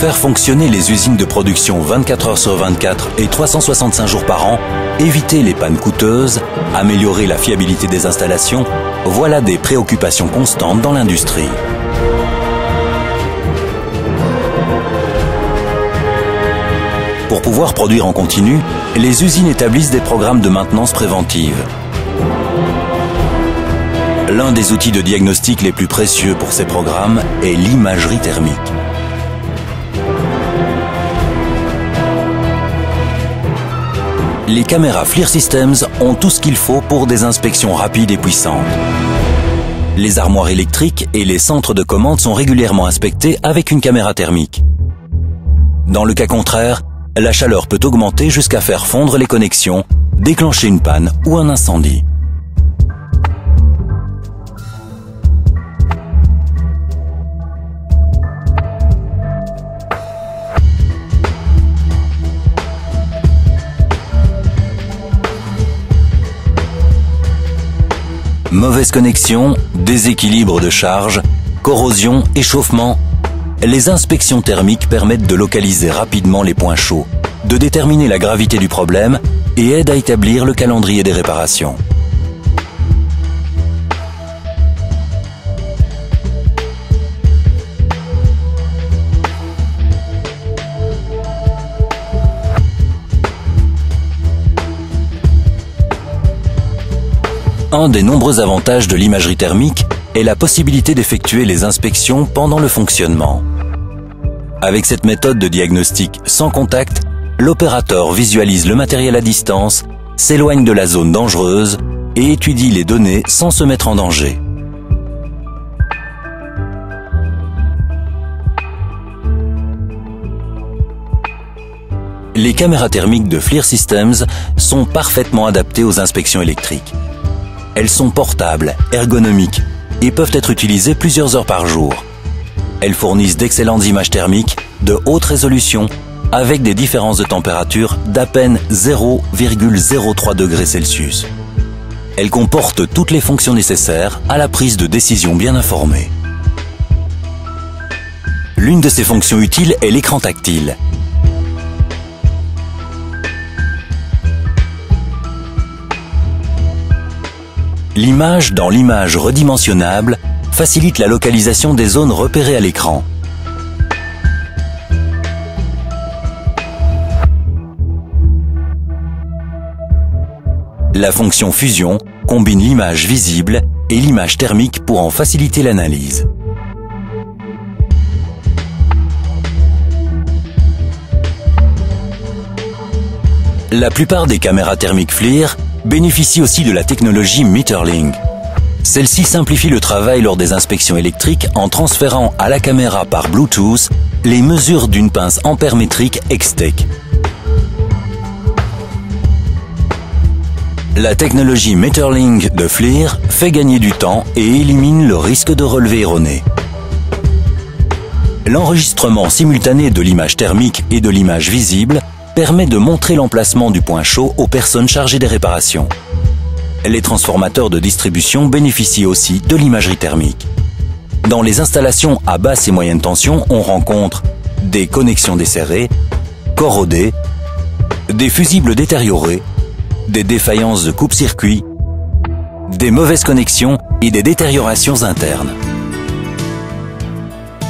faire fonctionner les usines de production 24 heures sur 24 et 365 jours par an, éviter les pannes coûteuses, améliorer la fiabilité des installations, voilà des préoccupations constantes dans l'industrie. Pour pouvoir produire en continu, les usines établissent des programmes de maintenance préventive. L'un des outils de diagnostic les plus précieux pour ces programmes est l'imagerie thermique. Les caméras FLIR Systems ont tout ce qu'il faut pour des inspections rapides et puissantes. Les armoires électriques et les centres de commande sont régulièrement inspectés avec une caméra thermique. Dans le cas contraire, la chaleur peut augmenter jusqu'à faire fondre les connexions, déclencher une panne ou un incendie. Mauvaise connexion, déséquilibre de charge, corrosion, échauffement. Les inspections thermiques permettent de localiser rapidement les points chauds, de déterminer la gravité du problème et aident à établir le calendrier des réparations. Un des nombreux avantages de l'imagerie thermique est la possibilité d'effectuer les inspections pendant le fonctionnement. Avec cette méthode de diagnostic sans contact, l'opérateur visualise le matériel à distance, s'éloigne de la zone dangereuse et étudie les données sans se mettre en danger. Les caméras thermiques de FLIR Systems sont parfaitement adaptées aux inspections électriques. Elles sont portables, ergonomiques et peuvent être utilisées plusieurs heures par jour. Elles fournissent d'excellentes images thermiques de haute résolution avec des différences de température d'à peine 0,03 degrés Celsius. Elles comportent toutes les fonctions nécessaires à la prise de décision bien informée. L'une de ces fonctions utiles est l'écran tactile. L'image dans l'image redimensionnable facilite la localisation des zones repérées à l'écran. La fonction fusion combine l'image visible et l'image thermique pour en faciliter l'analyse. La plupart des caméras thermiques FLIR bénéficient aussi de la technologie Meterlink. Celle-ci simplifie le travail lors des inspections électriques en transférant à la caméra par Bluetooth les mesures d'une pince ampère-métrique X-Tech. La technologie Meterlink de FLIR fait gagner du temps et élimine le risque de relevé erroné. L'enregistrement simultané de l'image thermique et de l'image visible permet de montrer l'emplacement du point chaud aux personnes chargées des réparations. Les transformateurs de distribution bénéficient aussi de l'imagerie thermique. Dans les installations à basse et moyenne tension, on rencontre des connexions desserrées, corrodées, des fusibles détériorés, des défaillances de coupe-circuit, des mauvaises connexions et des détériorations internes.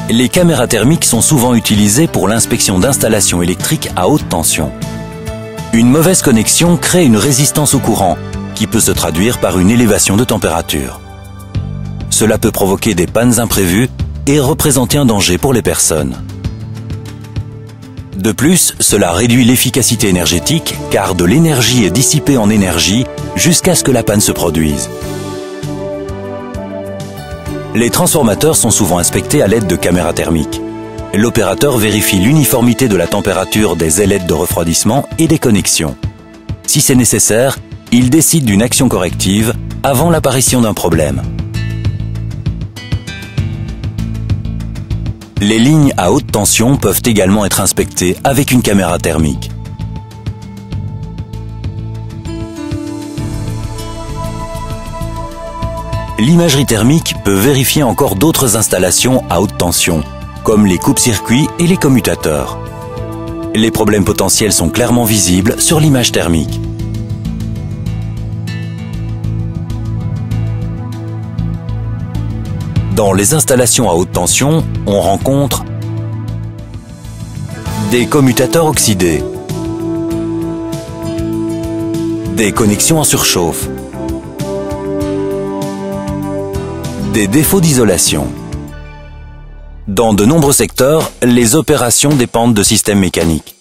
Les caméras thermiques sont souvent utilisées pour l'inspection d'installations électriques à haute tension. Une mauvaise connexion crée une résistance au courant, qui peut se traduire par une élévation de température. Cela peut provoquer des pannes imprévues et représenter un danger pour les personnes. De plus, cela réduit l'efficacité énergétique car de l'énergie est dissipée en énergie jusqu'à ce que la panne se produise. Les transformateurs sont souvent inspectés à l'aide de caméras thermiques. L'opérateur vérifie l'uniformité de la température des ailettes de refroidissement et des connexions. Si c'est nécessaire, il décide d'une action corrective avant l'apparition d'un problème. Les lignes à haute tension peuvent également être inspectées avec une caméra thermique. L'imagerie thermique peut vérifier encore d'autres installations à haute tension, comme les coupes-circuits et les commutateurs. Les problèmes potentiels sont clairement visibles sur l'image thermique. Dans les installations à haute tension, on rencontre des commutateurs oxydés, des connexions en surchauffe, des défauts d'isolation. Dans de nombreux secteurs, les opérations dépendent de systèmes mécaniques.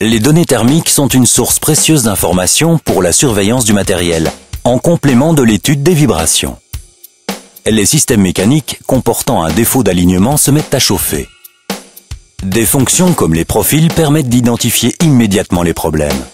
Les données thermiques sont une source précieuse d'informations pour la surveillance du matériel, en complément de l'étude des vibrations. Les systèmes mécaniques comportant un défaut d'alignement se mettent à chauffer. Des fonctions comme les profils permettent d'identifier immédiatement les problèmes.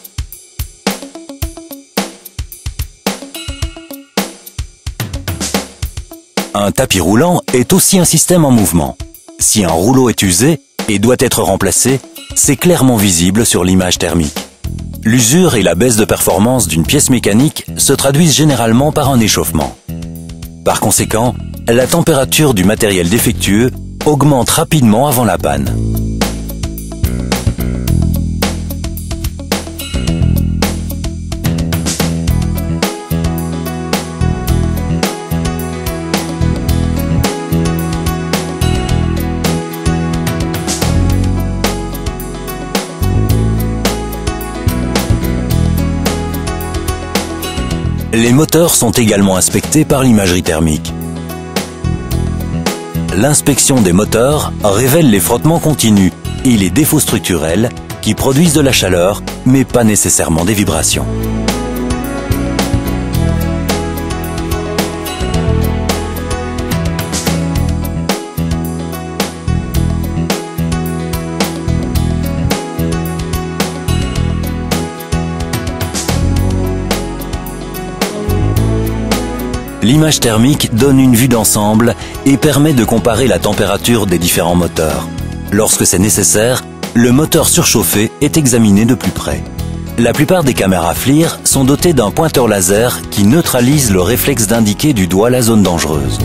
Un tapis roulant est aussi un système en mouvement. Si un rouleau est usé et doit être remplacé, c'est clairement visible sur l'image thermique. L'usure et la baisse de performance d'une pièce mécanique se traduisent généralement par un échauffement. Par conséquent, la température du matériel défectueux augmente rapidement avant la panne. Les moteurs sont également inspectés par l'imagerie thermique. L'inspection des moteurs révèle les frottements continus et les défauts structurels qui produisent de la chaleur, mais pas nécessairement des vibrations. L'image thermique donne une vue d'ensemble et permet de comparer la température des différents moteurs. Lorsque c'est nécessaire, le moteur surchauffé est examiné de plus près. La plupart des caméras FLIR sont dotées d'un pointeur laser qui neutralise le réflexe d'indiquer du doigt la zone dangereuse.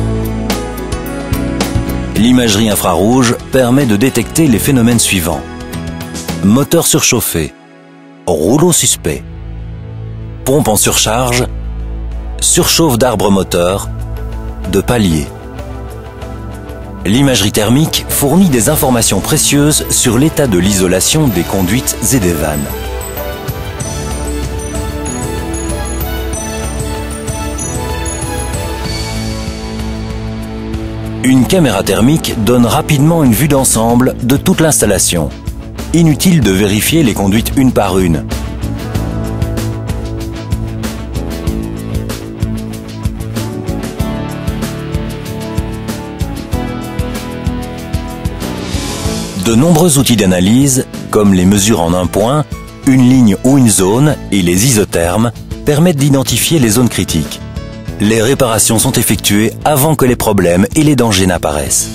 L'imagerie infrarouge permet de détecter les phénomènes suivants: moteur surchauffé, rouleau suspect, pompe en surcharge, surchauffe d'arbre moteur, de palier. L'imagerie thermique fournit des informations précieuses sur l'état de l'isolation des conduites et des vannes. Une caméra thermique donne rapidement une vue d'ensemble de toute l'installation. Inutile de vérifier les conduites une par une. De nombreux outils d'analyse, comme les mesures en un point, une ligne ou une zone et les isothermes, permettent d'identifier les zones critiques. Les réparations sont effectuées avant que les problèmes et les dangers n'apparaissent.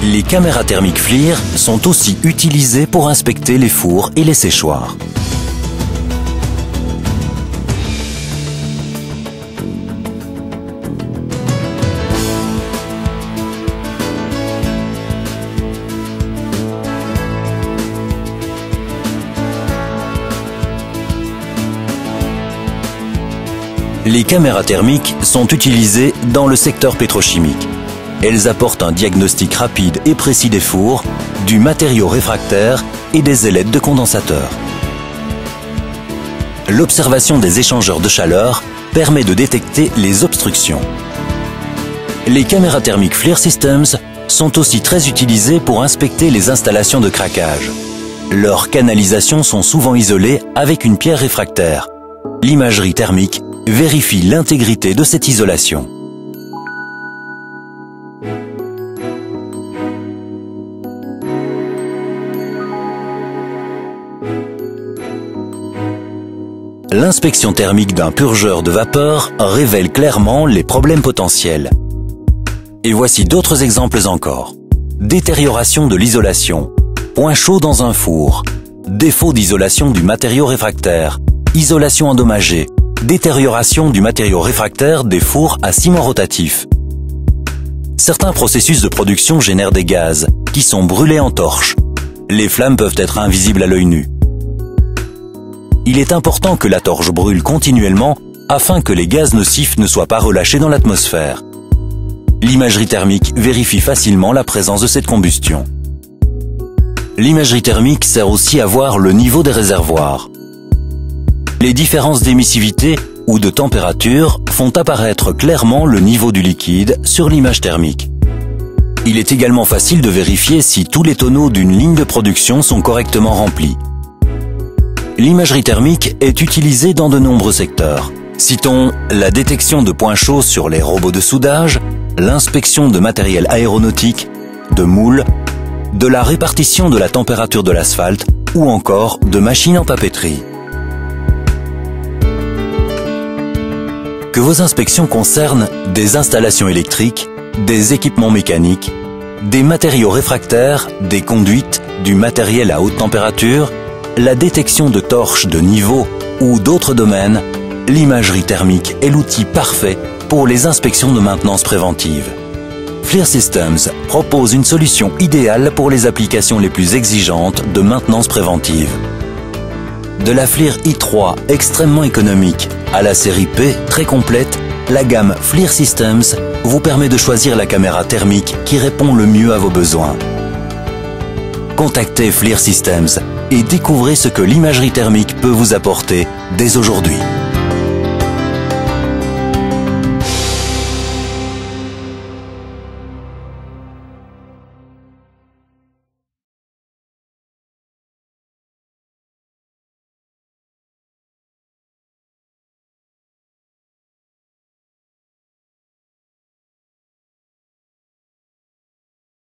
Les caméras thermiques FLIR sont aussi utilisées pour inspecter les fours et les séchoirs. Les caméras thermiques sont utilisées dans le secteur pétrochimique. Elles apportent un diagnostic rapide et précis des fours, du matériau réfractaire et des ailettes de condensateur. L'observation des échangeurs de chaleur permet de détecter les obstructions. Les caméras thermiques FLIR Systems sont aussi très utilisées pour inspecter les installations de craquage. Leurs canalisations sont souvent isolées avec une pierre réfractaire. L'imagerie thermique vérifie l'intégrité de cette isolation. l'inspection thermique d'un purgeur de vapeur révèle clairement les problèmes potentiels. Et voici d'autres exemples encore. Détérioration de l'isolation, point chaud dans un four, défaut d'isolation du matériau réfractaire, isolation endommagée, détérioration du matériau réfractaire des fours à ciment rotatif. Certains processus de production génèrent des gaz qui sont brûlés en torche. Les flammes peuvent être invisibles à l'œil nu. Il est important que la torche brûle continuellement afin que les gaz nocifs ne soient pas relâchés dans l'atmosphère. L'imagerie thermique vérifie facilement la présence de cette combustion. L'imagerie thermique sert aussi à voir le niveau des réservoirs. Les différences d'émissivité ou de température font apparaître clairement le niveau du liquide sur l'image thermique. Il est également facile de vérifier si tous les tonneaux d'une ligne de production sont correctement remplis. L'imagerie thermique est utilisée dans de nombreux secteurs. Citons la détection de points chauds sur les robots de soudage, l'inspection de matériel aéronautique, de moules, de la répartition de la température de l'asphalte ou encore de machines en papeterie. Que vos inspections concernent des installations électriques, des équipements mécaniques, des matériaux réfractaires, des conduites, du matériel à haute température, la détection de torches de niveau ou d'autres domaines, l'imagerie thermique est l'outil parfait pour les inspections de maintenance préventive. FLIR Systems propose une solution idéale pour les applications les plus exigeantes de maintenance préventive. De la FLIR i3 extrêmement économique à la série P très complète, la gamme FLIR Systems vous permet de choisir la caméra thermique qui répond le mieux à vos besoins. Contactez FLIR Systems et découvrez ce que l'imagerie thermique peut vous apporter dès aujourd'hui.